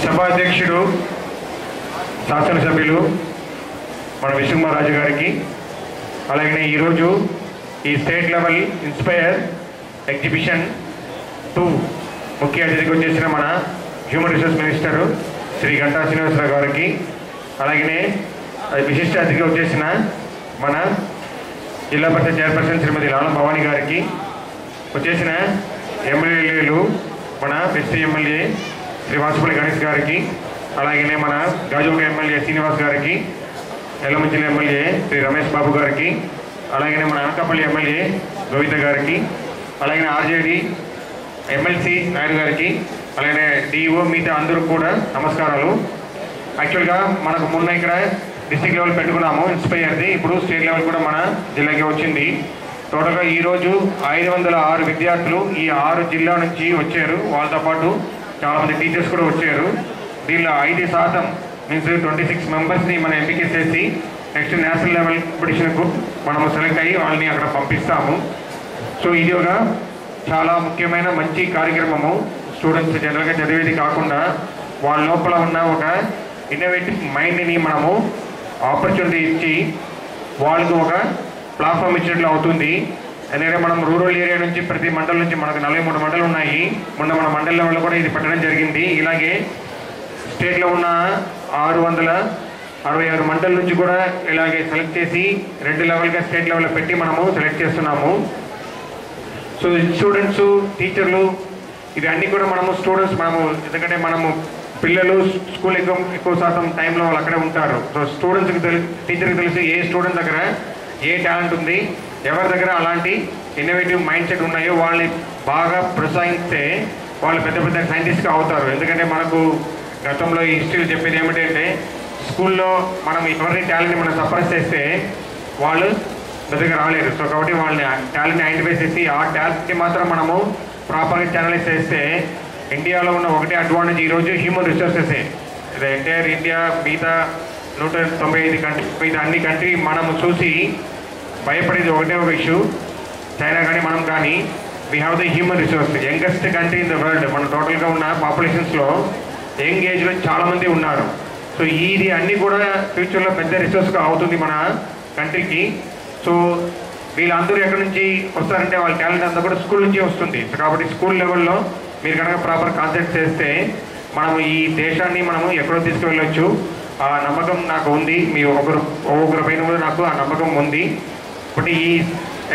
సభాధ్యక్షుడు శాసనసభ్యులు మన విష్ణుకుమార్ రాజు గారికి, అలాగే ఈరోజు ఈ స్టేట్ లెవెల్ ఇన్స్పైర్ ఎగ్జిబిషన్ 2 ముఖ్య అతిథికి వచ్చేసిన మన human resource minister Shri Ganta Srinivasarao గారికి, అలాగే విశిష్ట అతిథిగా వచ్చేసిన మన జిల్లా పరిషత్ చైర్పర్సన్ శ్రీమతి లాలం భవానీ గారికి, వచ్చేసిన ఎమ్మెల్యేలు మన ఎస్టీ ఎమ్మెల్యే శ్రీ వాసుపల్లి గణేష్ గారికి, అలాగే మన గాజువాక ఎమ్మెల్యే శ్రీనివాస్ గారికి, ఎల్లమంచిలి ఎమ్మెల్యే శ్రీ రమేష్ బాబు గారికి, అలాగే మన అనకాపల్లి ఎమ్మెల్యే గోవింద గారికి, అలాగే ఆర్జేడి ఎమ్మెల్సీ నాయుడు గారికి, అలాగే డిఓ మిగతా అందరూ కూడా నమస్కారాలు. యాక్చువల్గా మనకు మొన్న ఇక్కడ డిస్ట్రిక్ట్ లెవెల్ పెట్టుకున్నాము ఇన్స్పైర్ది, ఇప్పుడు స్టేట్ లెవెల్ కూడా మన జిల్లాకి వచ్చింది. టోటల్గా ఈరోజు 506 విద్యార్థులు ఈ 6 జిల్లా నుంచి వచ్చారు. వాళ్ళతో పాటు చాలామంది టీచర్స్ కూడా వచ్చారు. దీనిలో 5% మీన్స్ 26 మెంబర్స్ని మనం ఎంపిక చేసి నెక్స్ట్ నేషనల్ లెవెల్ కాంపిటీషన్కు మనము సెలెక్ట్ అయ్యి వాళ్ళని అక్కడ పంపిస్తాము. సో ఇది ఒక చాలా ముఖ్యమైన మంచి కార్యక్రమము. స్టూడెంట్స్ జనరల్గా చదివేది కాకుండా వాళ్ళ లోపల ఉన్న ఒక ఇన్నోవేటివ్ మైండ్ని మనము ఆపర్చునిటీ ఇచ్చి వాళ్ళకు ఒక ప్లాట్ఫామ్ ఇచ్చినట్లు అవుతుంది. ఎందుకంటే మనం రూరల్ ఏరియా నుంచి ప్రతి మండలం నుంచి మనకు 43 మండలు ఉన్నాయి. మొన్న మన మండల లెవెల్లో కూడా ఇది పెట్టడం జరిగింది. ఇలాగే స్టేట్లో ఉన్న 666 మండల నుంచి కూడా ఇలాగే సెలెక్ట్ చేసి 2 లెవెల్గా స్టేట్ లెవెల్లో పెట్టి మనము సెలెక్ట్ చేస్తున్నాము. సో స్టూడెంట్స్, టీచర్లు ఇది అన్నీ కూడా మనము స్టూడెంట్స్ ఎందుకంటే మనము పిల్లలు స్కూల్ ఎక్కువ శాతం టైంలో వాళ్ళు అక్కడే ఉంటారు. సో స్టూడెంట్స్కి టీచర్కి తెలిసి ఏ స్టూడెంట్ దగ్గర ఏ టాలెంట్ ఉంది, ఎవరి దగ్గర అలాంటి ఇన్నోవేటివ్ మైండ్ సెట్ ఉన్నాయో వాళ్ళని బాగా ప్రోత్సహిస్తే వాళ్ళు పెద్ద పెద్ద సైంటిస్ట్గా అవుతారు. ఎందుకంటే మనకు గతంలో ఈ హిస్టరీలు చెప్పేది ఏమిటంటే స్కూల్లో మనం ఎవరిని టాలెంట్ని మనం సప్రెస్ చేస్తే వాళ్ళు దగ్గర రాలేరు. సో కాబట్టి వాళ్ళని టాలెంట్ని ఐడెంటిఫై చేసి ఆ టాలెంట్ని మాత్రం మనము ప్రాపర్గా ఛానలైజ్ చేస్తే ఇండియాలో ఉన్న ఒకటే అడ్వాంటేజ్ ఈరోజు హ్యూమన్ రిసోర్సెసే. ఇది ఎంటైర్ ఇండియా మిగతా 195 కంట్రీ మిగతా అన్ని కంట్రీ మనము చూసి భయపడేది ఒకటే ఒక ఇష్యూ. చైనా కానీ మనం కానీ we have the human resource, youngest country in the world. మన టోటల్గా ఉన్న పాపులేషన్స్లో యంగ్ ఏజ్లో చాలామంది ఉన్నారు. సో ఇది అన్నీ కూడా ఫ్యూచర్లో పెద్ద రిసోర్స్గా అవుతుంది మన కంట్రీకి. సో వీళ్ళందరూ ఎక్కడి నుంచి వస్తారంటే వాళ్ళ టాలెంట్ అంతా కూడా స్కూల్ నుంచి వస్తుంది. సో కాబట్టి స్కూల్ లెవెల్లో మీరు కనుక ప్రాపర్ కాన్సెప్ట్ చేస్తే మనము ఈ దేశాన్ని మనము ఎక్కడో తీసుకువెళ్ళొచ్చు. ఆ నమ్మకం నాకు ఉంది. మీ ఒక్కొక్కరి పైన కూడా నాకు ఆ నమ్మకం ఉంది. ఇప్పుడు ఈ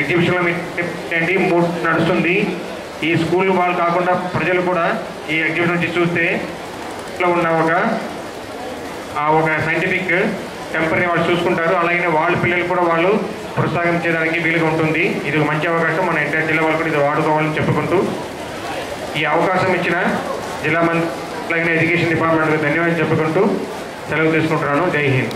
ఎగ్జిబిషన్లో ఏంటి 3 నడుస్తుంది. ఈ స్కూల్ వాళ్ళు కాకుండా ప్రజలు కూడా ఈ ఎగ్జిబిషన్ నుంచి చూస్తే ఇట్లా ఉన్న ఒక సైంటిఫిక్ టెంపర్ని వాళ్ళు చూసుకుంటారు. అలాగే వాళ్ళ పిల్లలు కూడా వాళ్ళు ప్రోత్సహించడానికి వీలుగా ఉంటుంది. ఇది ఒక మంచి అవకాశం. మన ఎంటైర్ జిల్లా వాళ్ళు కూడా ఇది వాడుకోవాలని చెప్పుకుంటూ ఈ అవకాశం ఇచ్చిన జిల్లా మంత్రి ఎడ్యుకేషన్ డిపార్ట్మెంట్కి ధన్యవాదాలు చెప్పుకుంటూ సెలవు తీసుకుంటున్నాను. జై హింద్.